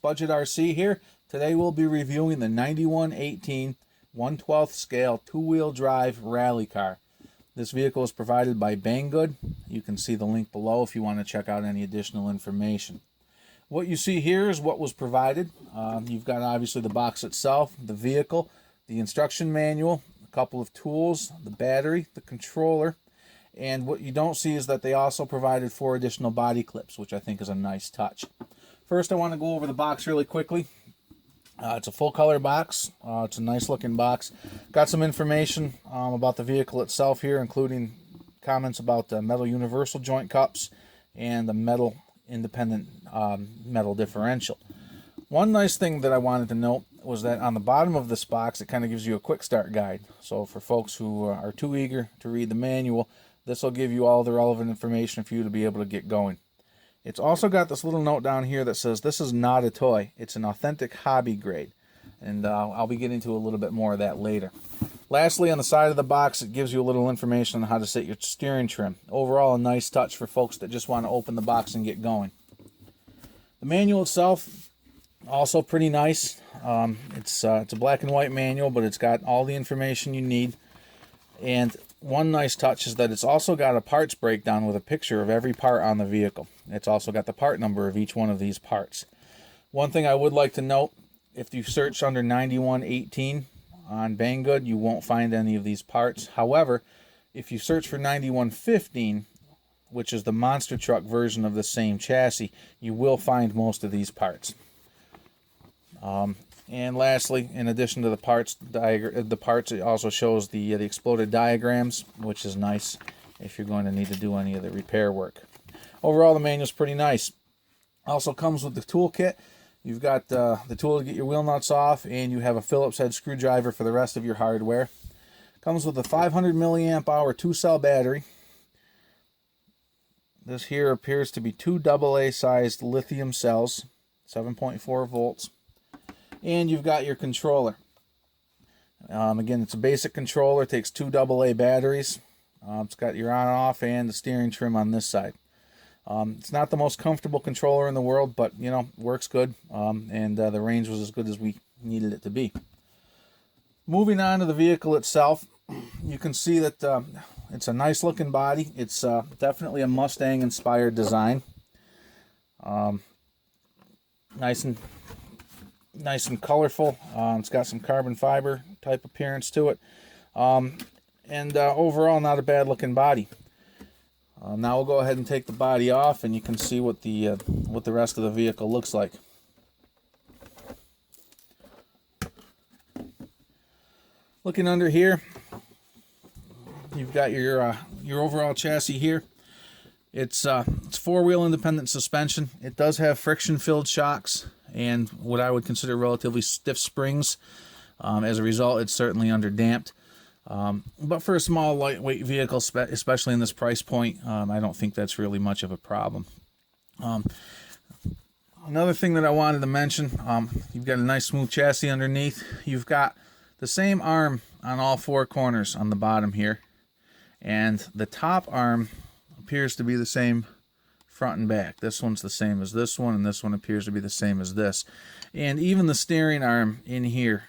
Budget RC here. Today we'll be reviewing the 9118 1/12 scale two-wheel drive rally car. This vehicle is provided by Banggood. You can see the link below if you want to check out any additional information. What you see here is what was provided. You've got obviously the box itself, the vehicle, the instruction manual, a couple of tools, the battery, the controller, and what you don't see is that they also provided 4 additional body clips, which I think is a nice touch. First, I want to go over the box really quickly. It's a full color box. It's a nice looking box. Got some information about the vehicle itself here, including comments about the metal universal joint cups and the metal independent metal differential. One nice thing that I wanted to note was that on the bottom of this box, it kind of gives you a quick start guide. So for folks who are too eager to read the manual, this will give you all the relevant information for you to be able to get going. It's also got this little note down here that says this is not a toy. It's an authentic hobby grade. And I'll be getting to a little bit more of that later. Lastly, on the side of the box, it gives you a little information on how to set your steering trim. Overall, a nice touch for folks that just want to open the box and get going. The manual itself, also pretty nice. It's a black and white manual, but it's got all the information you need. And one nice touch is that it's also got a parts breakdown with a picture of every part on the vehicle. It's also got the part number of each one of these parts. One thing I would like to note, if you search under 9118 on Banggood, you won't find any of these parts. However, if you search for 9115, which is the monster truck version of the same chassis, you will find most of these parts. And lastly, in addition to the parts, it also shows the exploded diagrams, which is nice if you're going to need to do any of the repair work. Overall, the manual is pretty nice. Also comes with the toolkit. You've got the tool to get your wheel nuts off, and you have a Phillips head screwdriver for the rest of your hardware. Comes with a 500 milliamp hour 2-cell battery. This here appears to be 2 AA sized lithium cells, 7.4 volts. And you've got your controller. Again, it's a basic controller. It takes 2 AA batteries. It's got your on and off and the steering trim on this side. It's not the most comfortable controller in the world, but you know, works good. And the range was as good as we needed it to be. Moving on to the vehicle itself, you can see that it's a nice looking body. It's definitely a Mustang inspired design. Nice and colorful. It's got some carbon fiber type appearance to it. And overall, not a bad looking body. Now we'll go ahead and take the body off, and you can see what the rest of the vehicle looks like. Looking under here, you've got your overall chassis here. It's 4-wheel independent suspension. It does have friction-filled shocks and what I would consider relatively stiff springs. As a result, it's certainly underdamped. But for a small, lightweight vehicle, especially in this price point, I don't think that's really much of a problem. Another thing that I wanted to mention, you've got a nice smooth chassis underneath. You've got the same arm on all 4 corners on the bottom here. And the top arm appears to be the same front and back. This one's the same as this one, and this one appears to be the same as this. And even the steering arm in here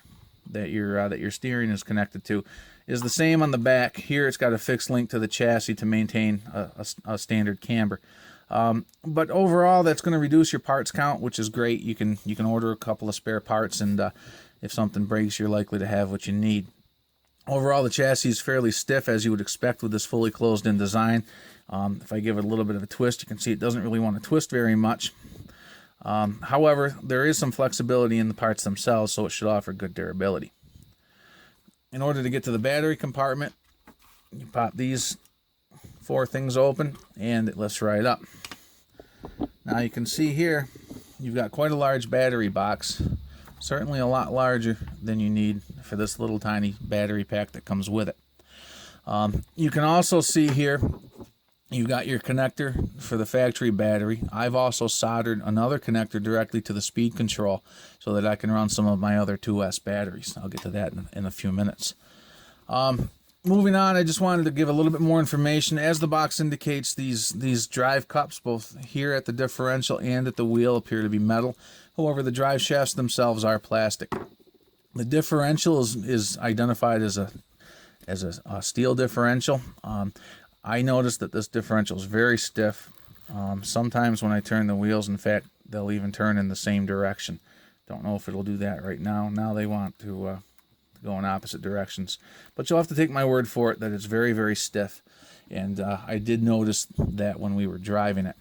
that your steering is connected to is the same on the back. Here it's got a fixed link to the chassis to maintain a standard camber. But overall, that's going to reduce your parts count, which is great. You can order a couple of spare parts, and if something breaks, you're likely to have what you need. Overall, the chassis is fairly stiff, as you would expect with this fully closed-in design. If I give it a little bit of a twist, you can see it doesn't really want to twist very much. However, there is some flexibility in the parts themselves, so it should offer good durability. In order to get to the battery compartment, you pop these 4 things open, and it lifts right up. Now you can see here, you've got quite a large battery box. Certainly a lot larger than you need for this little tiny battery pack that comes with it. You can also see here, you've got your connector for the factory battery. I've also soldered another connector directly to the speed control so that I can run some of my other 2S batteries. I'll get to that in a few minutes. Moving on, I just wanted to give a little bit more information. As the box indicates, these drive cups, both here at the differential and at the wheel, appear to be metal. However, the drive shafts themselves are plastic. The differential is identified as a steel differential. I noticed that this differential is very stiff. Sometimes when I turn the wheels, in fact, they'll even turn in the same direction. Don't know if it'll do that right now. Now they want to go in opposite directions. But you'll have to take my word for it that it's very, very stiff. And I did notice that when we were driving it.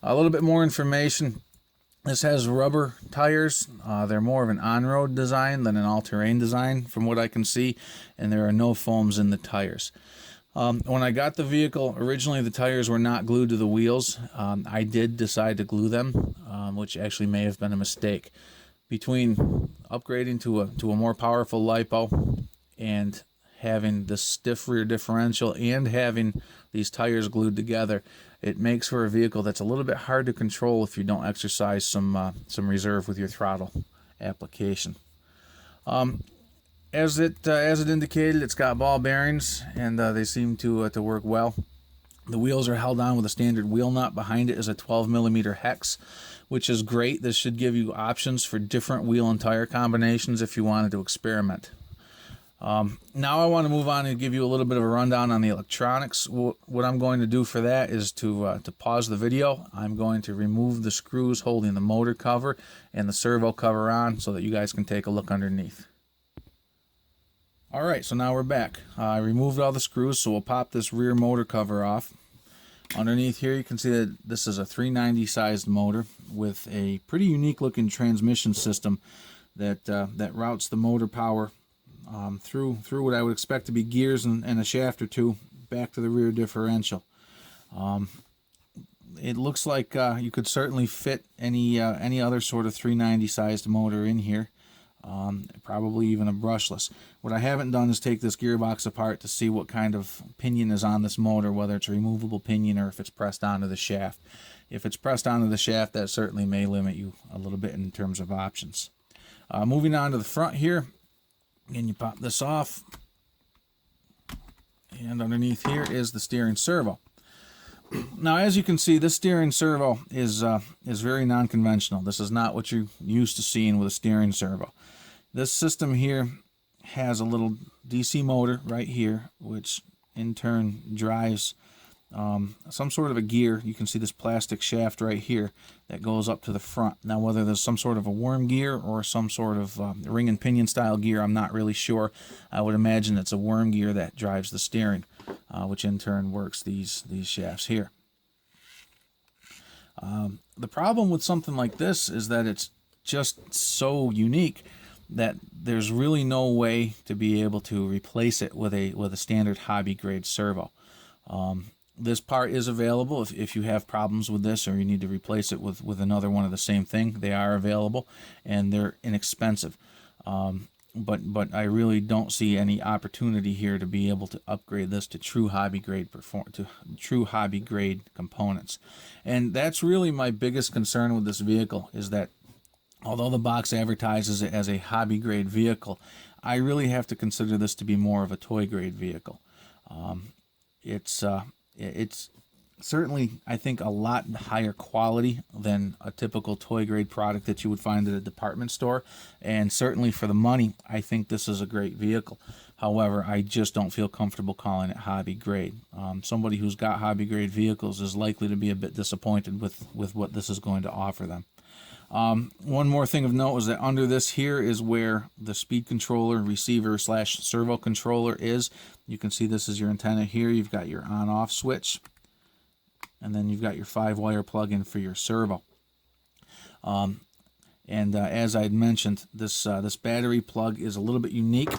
A little bit more information. This has rubber tires. They're more of an on-road design than an all-terrain design from what I can see. And there are no foams in the tires. When I got the vehicle, originally the tires were not glued to the wheels. I did decide to glue them, which actually may have been a mistake. Between upgrading to a more powerful lipo and having the stiff rear differential and having these tires glued together, it makes for a vehicle that's a little bit hard to control if you don't exercise some reserve with your throttle application. As it indicated, it's got ball bearings, and they seem to work well. The wheels are held on with a standard wheel nut. Behind it is a 12mm hex, which is great. This should give you options for different wheel and tire combinations if you wanted to experiment. Now I want to move on and give you a little bit of a rundown on the electronics. What I'm going to do for that is to pause the video. I'm going to remove the screws holding the motor cover and the servo cover on so that you guys can take a look underneath. Alright, so now we're back. I removed all the screws, so we'll pop this rear motor cover off. Underneath here you can see that this is a 390 sized motor with a pretty unique looking transmission system that routes the motor power through what I would expect to be gears and a shaft or two back to the rear differential. It looks like you could certainly fit any other sort of 390 sized motor in here. Probably even a brushless. What I haven't done is take this gearbox apart to see what kind of pinion is on this motor, whether it's a removable pinion or if it's pressed onto the shaft. If it's pressed onto the shaft, that certainly may limit you a little bit in terms of options. Moving on to the front here, again, you pop this off, and underneath here is the steering servo. Now, as you can see, this steering servo is very non-conventional. This is not what you're used to seeing with a steering servo. This system here has a little DC motor right here, which in turn drives some sort of a gear. You can see this plastic shaft right here that goes up to the front. Now, whether there's some sort of a worm gear or some sort of ring and pinion style gear, I'm not really sure. I would imagine it's a worm gear that drives the steering, which in turn works these shafts here. The problem with something like this is that it's just so unique that there's really no way to be able to replace it with a standard hobby grade servo. This part is available if you have problems with this or you need to replace it with another one of the same thing. They are available and they're inexpensive. But I really don't see any opportunity here to be able to upgrade this to true hobby grade components. And that's really my biggest concern with this vehicle, is that although the box advertises it as a hobby grade vehicle, I really have to consider this to be more of a toy grade vehicle. It's certainly, I think, a lot higher quality than a typical toy grade product that you would find at a department store, and certainly for the money, I think this is a great vehicle. However, I just don't feel comfortable calling it hobby grade. Somebody who's got hobby grade vehicles is likely to be a bit disappointed with what this is going to offer them. One more thing of note is that under this here is where the speed controller, receiver / servo controller is. You can see this is your antenna here. You've got your on-off switch, and then you've got your 5-wire plug-in for your servo. As I had mentioned, this battery plug is a little bit unique,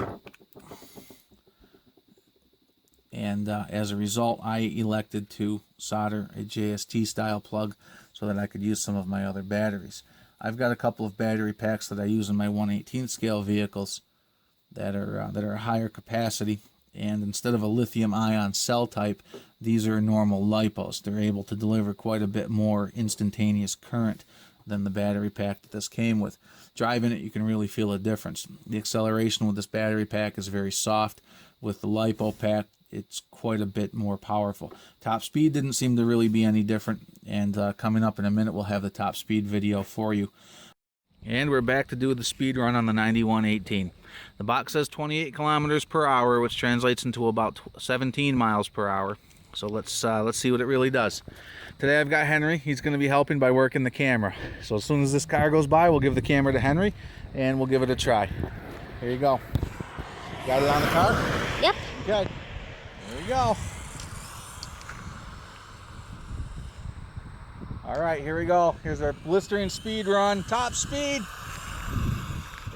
and as a result, I elected to solder a JST style plug so that I could use some of my other batteries. I've got a couple of battery packs that I use in my 1/18 scale vehicles that are higher capacity, and instead of a lithium-ion cell type, these are normal LiPos. They're able to deliver quite a bit more instantaneous current than the battery pack that this came with. Driving it, you can really feel a difference. The acceleration with this battery pack is very soft. With the LiPo pack, it's quite a bit more powerful. Top speed didn't seem to really be any different, and coming up in a minute we'll have the top speed video for you. And we're back to do the speed run on the 9118. The box says 28 kilometers per hour, which translates into about 17 miles per hour. So let's see what it really does. Today I've got Henry. He's going to be helping by working the camera. So as soon as this car goes by, we'll give the camera to Henry and we'll give it a try. Here you go. Got it on the car? Yep. Okay. Here we go. All right, here we go. Here's our blistering speed run. Top speed.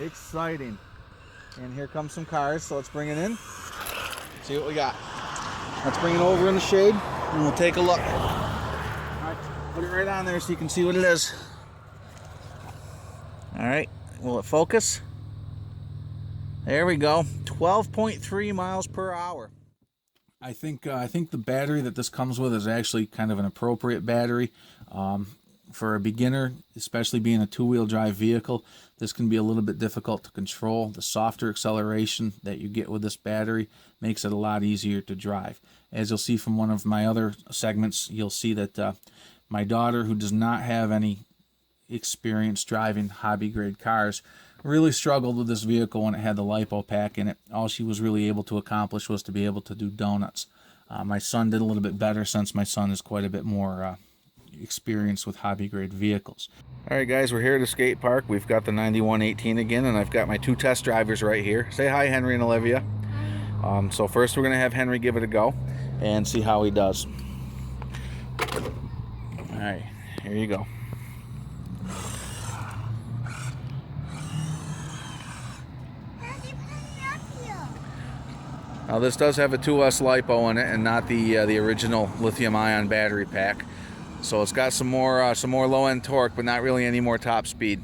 Exciting. And here comes some cars, so let's bring it in. See what we got. Let's bring it over in the shade and we'll take a look. All right, put it right on there so you can see what it is. All right, will it focus? There we go. 12.3 miles per hour. I think the battery that this comes with is actually kind of an appropriate battery. For a beginner, especially being a two-wheel drive vehicle, this can be a little bit difficult to control. The softer acceleration that you get with this battery makes it a lot easier to drive. As you'll see from one of my other segments, you'll see that my daughter, who does not have any experience driving hobby grade cars, really struggled with this vehicle when it had the LiPo pack in it. All she was really able to accomplish was to be able to do donuts. My son did a little bit better, since my son is quite a bit more experience with hobby grade vehicles. All right, guys, we're here at a skate park. We've got the 9118 again, and I've got my two test drivers right here. Say hi, Henry and Olivia. So first we're going to have Henry give it a go and see how he does. All right, here you go. Now this does have a 2S LiPo in it and not the original lithium-ion battery pack. So it's got some more low-end torque, but not really any more top speed.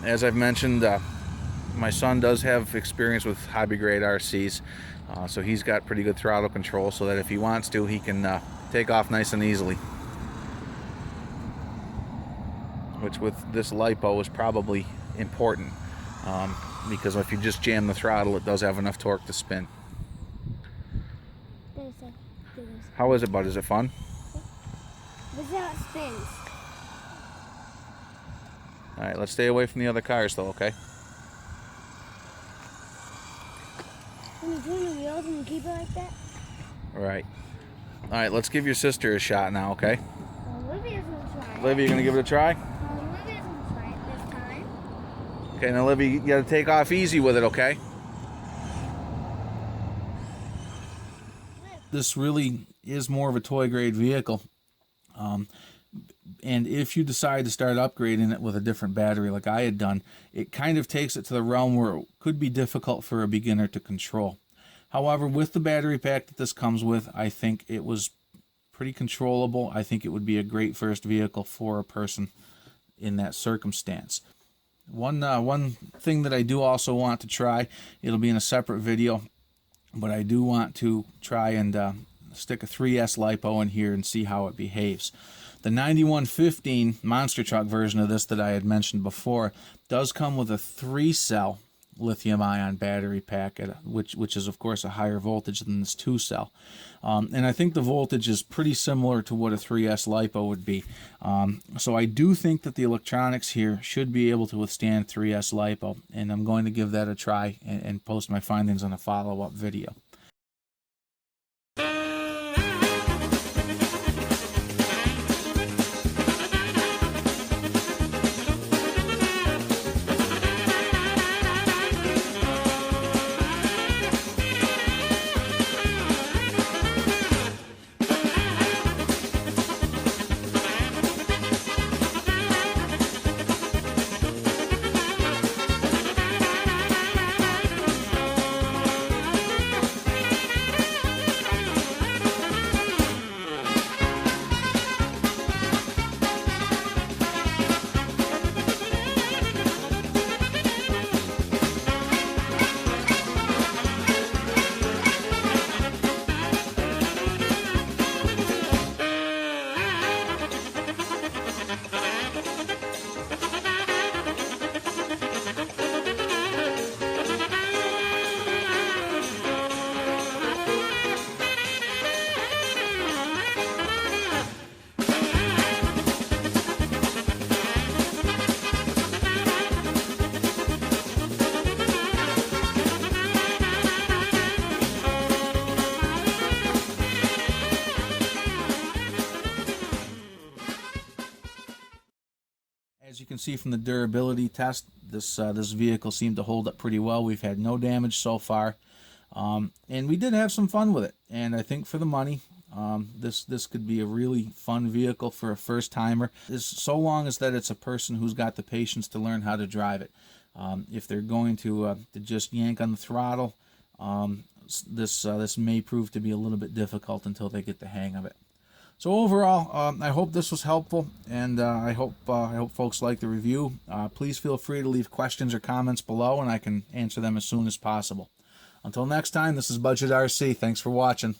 As I've mentioned, my son does have experience with hobby-grade RCs, so he's got pretty good throttle control, so that if he wants to, he can take off nice and easily. Which with this LiPo is probably important, because if you just jam the throttle, it does have enough torque to spin. How is it, bud? Is it fun? This is how it spins. All right, let's stay away from the other cars, though, okay? When you turn the wheels and you keep it like that? All right. All right, let's give your sister a shot now, okay? Olivia's going to try it. Olivia, you going to give it a try? Olivia's going to try it this time. Okay, now, Olivia, you got to take off easy with it, okay? This really is more of a toy grade vehicle, and if you decide to start upgrading it with a different battery like I had done, it kind of takes it to the realm where it could be difficult for a beginner to control. However, with the battery pack that this comes with, I think it was pretty controllable. I think it would be a great first vehicle for a person in that circumstance. One thing that I do also want to try, it'll be in a separate video, but I do want to try and stick a 3S LiPo in here and see how it behaves. The 9115 monster truck version of this that I had mentioned before does come with a 3-cell lithium-ion battery pack, which is of course a higher voltage than this 2-cell. And I think the voltage is pretty similar to what a 3S LiPo would be. So I do think that the electronics here should be able to withstand 3S LiPo, and I'm going to give that a try and post my findings on a follow-up video. As you can see from the durability test, this vehicle seemed to hold up pretty well. We've had no damage so far, and we did have some fun with it. And I think for the money, this could be a really fun vehicle for a first timer. So long as that it's a person who's got the patience to learn how to drive it. If they're going to just yank on the throttle, this may prove to be a little bit difficult until they get the hang of it. So overall, I hope this was helpful, and I hope folks like the review. Please feel free to leave questions or comments below, and I can answer them as soon as possible. Until next time, this is Budget RC. Thanks for watching.